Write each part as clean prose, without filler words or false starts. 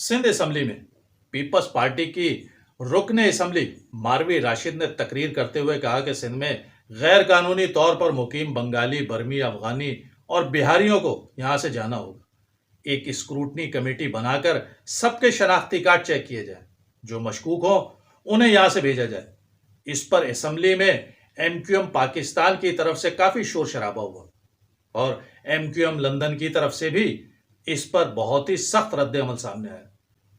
Sindh assembly میں Peoples party کی رکن اسمبلی ماروی راشد نے تقریر کرتے ہوئے کہا کہ سندھ میں غیر قانونی طور پر مقیم بنگالی، برمی، افغانی اور بہاریوں کو یہاں سے جانا ہوگا۔ ایک اسکروٹنی کمیٹی بنا کر سب کے شناختی کارڈ چیک کیے جائیں، جو مشکوک ہوں انہیں یہاں سے بھیجا جائے۔ اس پر اسمبلی میں ایم کیو ایم پاکستان کی طرف سے کافی شور شرابہ ہوا اور ایم کیو ایم لندن کی طرف سے بھی اس پر بہت ہی سخت رد عمل سامنے آیا،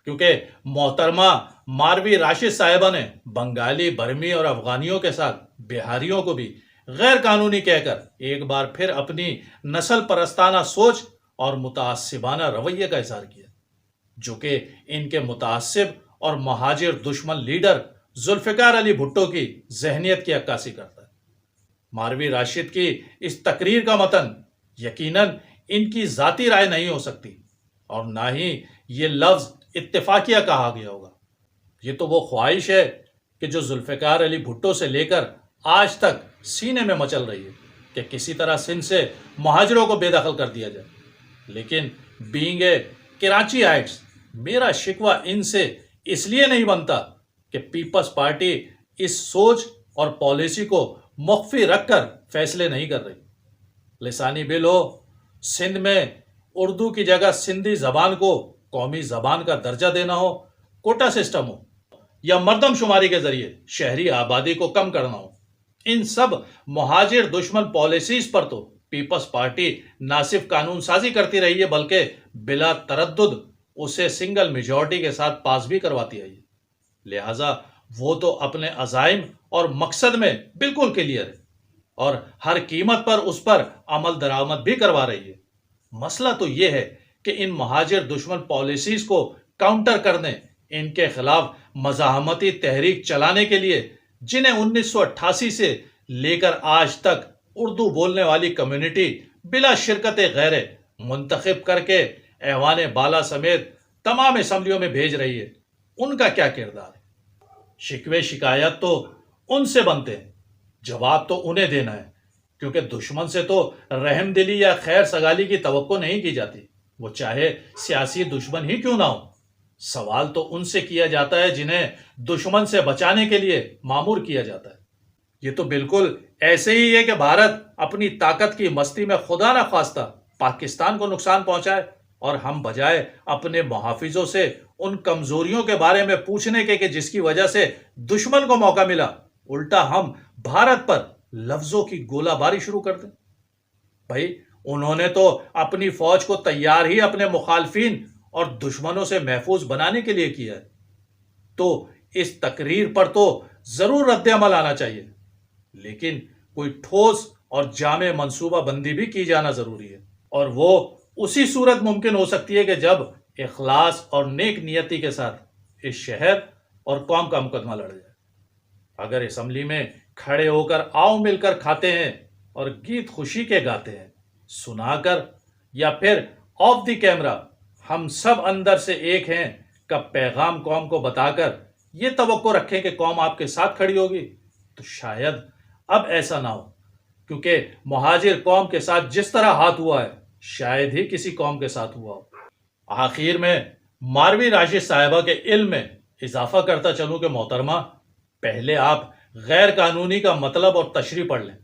کیونکہ محترمہ ماروی راشد صاحبہ نے بنگالی، برمی اور افغانیوں کے ساتھ بہاریوں کو بھی غیر قانونی کہہ کر ایک بار پھر اپنی نسل پرستانہ سوچ اور متعصبانہ رویے کا اظہار کیا، جو کہ ان کے متعصب اور مہاجر دشمن لیڈر ذوالفقار علی بھٹو کی ذہنیت کی عکاسی کرتا ہے۔ ماروی راشد کی اس تقریر کا متن یقیناً ان کی ذاتی رائے نہیں ہو سکتی، اور نہ ہی یہ لفظ اتفاقیہ کہا گیا ہوگا۔ یہ تو وہ خواہش ہے کہ جو ذوالفقار علی بھٹو سے لے کر آج تک سینے میں مچل رہی ہے کہ کسی طرح سندھ سے مہاجروں کو بے دخل کر دیا جائے۔ لیکن بینگ اے کراچی آئٹس، میرا شکوہ ان سے اس لیے نہیں بنتا کہ پیپلز پارٹی اس سوچ اور پالیسی کو مخفی رکھ کر فیصلے نہیں کر رہی۔ لسانی بل ہو، سندھ میں اردو کی جگہ سندھی زبان کو قومی زبان کا درجہ دینا ہو، کوٹا سسٹم ہو، یا مردم شماری کے ذریعے شہری آبادی کو کم کرنا ہو، ان سب مہاجر دشمن پالیسیز پر تو پیپلز پارٹی نہ صرف قانون سازی کرتی رہی ہے بلکہ بلا تردد اسے سنگل میجورٹی کے ساتھ پاس بھی کرواتی آئی ہے۔ لہٰذا وہ تو اپنے عزائم اور مقصد میں بالکل کلیئر ہے اور ہر قیمت پر اس پر عمل درآمد بھی کروا رہی ہے۔ مسئلہ تو یہ ہے کہ ان مہاجر دشمن پالیسیز کو کاؤنٹر کرنے، ان کے خلاف مزاحمتی تحریک چلانے کے لیے جنہیں 1988 سے لے کر آج تک اردو بولنے والی کمیونٹی بلا شرکت غیر منتخب کر کے ایوان بالا سمیت تمام اسمبلیوں میں بھیج رہی ہے، ان کا کیا کردار ہے؟ شکوے شکایت تو ان سے بنتے ہیں، جواب تو انہیں دینا ہے، کیونکہ دشمن سے تو رحم دلی یا خیر سگالی کی توقع نہیں کی جاتی، وہ چاہے سیاسی دشمن ہی کیوں نہ ہو۔ سوال تو ان سے کیا جاتا ہے جنہیں دشمن سے بچانے کے لیے مامور کیا جاتا ہے۔ یہ تو بالکل ایسے ہی ہے کہ بھارت اپنی طاقت کی مستی میں خدا نہ خواستہ پاکستان کو نقصان پہنچائے، اور ہم بجائے اپنے محافظوں سے ان کمزوریوں کے بارے میں پوچھنے کے کہ جس کی وجہ سے دشمن کو موقع ملا، الٹا ہم بھارت پر لفظوں کی گولہ باری شروع کر دیں۔ بھائی انہوں نے تو اپنی فوج کو تیار ہی اپنے مخالفین اور دشمنوں سے محفوظ بنانے کے لیے کیا ہے، تو اس تقریر پر تو ضرور رد عمل آنا چاہیے، لیکن کوئی ٹھوس اور جامع منصوبہ بندی بھی کی جانا ضروری ہے، اور وہ اسی صورت ممکن ہو سکتی ہے کہ جب اخلاص اور نیک نیتی کے ساتھ اس شہر اور قوم کا مقدمہ لڑ جائے۔ اگر اسمبلی میں کھڑے ہو کر آؤ مل کر کھاتے ہیں اور گیت خوشی کے گاتے ہیں سنا کر، یا پھر آف دی کیمرہ ہم سب اندر سے ایک ہیں کا پیغام قوم کو بتا کر یہ توقع رکھیں کہ قوم آپ کے ساتھ کھڑی ہوگی، تو شاید اب ایسا نہ ہو، کیونکہ مہاجر قوم کے ساتھ جس طرح ہاتھ ہوا ہے شاید ہی کسی قوم کے ساتھ ہوا ہو۔ آخر میں ماروی راشد صاحبہ کے علم میں اضافہ کرتا چلوں کہ محترمہ، پہلے آپ غیر قانونی کا مطلب اور تشریح پڑھ لیں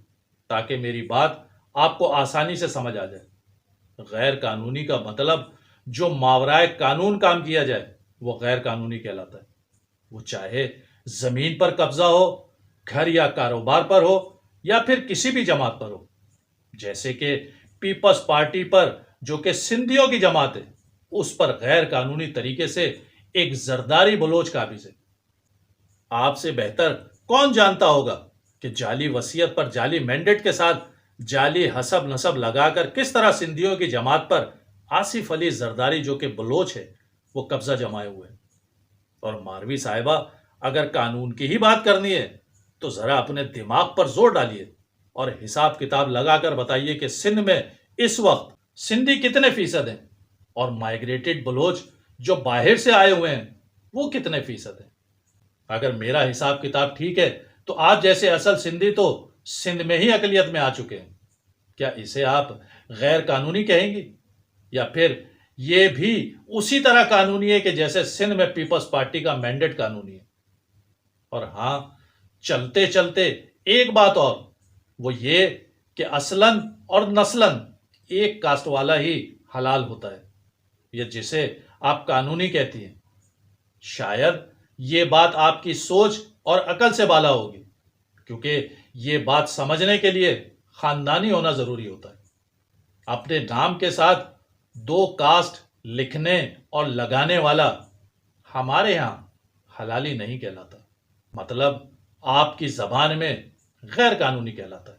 تاکہ میری بات آپ کو آسانی سے سمجھ آ جائے۔ غیر قانونی کا مطلب جو ماورائے قانون کام کیا جائے وہ غیر قانونی کہلاتا ہے، وہ چاہے زمین پر قبضہ ہو، گھر یا کاروبار پر ہو، یا پھر کسی بھی جماعت پر ہو، جیسے کہ پیپلز پارٹی پر جو کہ سندھیوں کی جماعت ہے، اس پر غیر قانونی طریقے سے ایک زرداری بلوچ قابض ہے۔ آپ سے بہتر کون جانتا ہوگا کہ جعلی وصیت پر جعلی مینڈیٹ کے ساتھ جعلی حسب نسب لگا کر کس طرح سندھیوں کی جماعت پر آصف علی زرداری جو کہ بلوچ ہے وہ قبضہ جمائے ہوئے ہیں۔ اور ماروی صاحبہ اگر قانون کی ہی بات کرنی ہے تو ذرا اپنے دماغ پر زور ڈالیے اور حساب کتاب لگا کر بتائیے کہ سندھ میں اس وقت سندھی کتنے فیصد ہیں اور مائیگریٹڈ بلوچ جو باہر سے آئے ہوئے ہیں وہ کتنے فیصد ہیں۔ اگر میرا حساب کتاب ٹھیک ہے تو آپ جیسے اصل سندھی تو سندھ میں ہی اقلیت میں آ چکے ہیں، کیا اسے آپ غیر قانونی کہیں گی؟ یا پھر یہ بھی اسی طرح قانونی ہے کہ جیسے سندھ میں پیپلز پارٹی کا مینڈیٹ قانونی ہے۔ اور ہاں، چلتے چلتے ایک بات اور، وہ یہ کہ اصلاً اور نسلاً ایک کاسٹ والا ہی حلال ہوتا ہے، یا جسے آپ قانونی کہتی ہیں۔ شاید یہ بات آپ کی سوچ اور عقل سے بالا ہوگی، کیونکہ یہ بات سمجھنے کے لیے خاندانی ہونا ضروری ہوتا ہے۔ اپنے نام کے ساتھ 2 کاسٹ لکھنے اور لگانے والا ہمارے ہاں حلالی نہیں کہلاتا، مطلب آپ کی زبان میں غیر قانونی کہلاتا ہے۔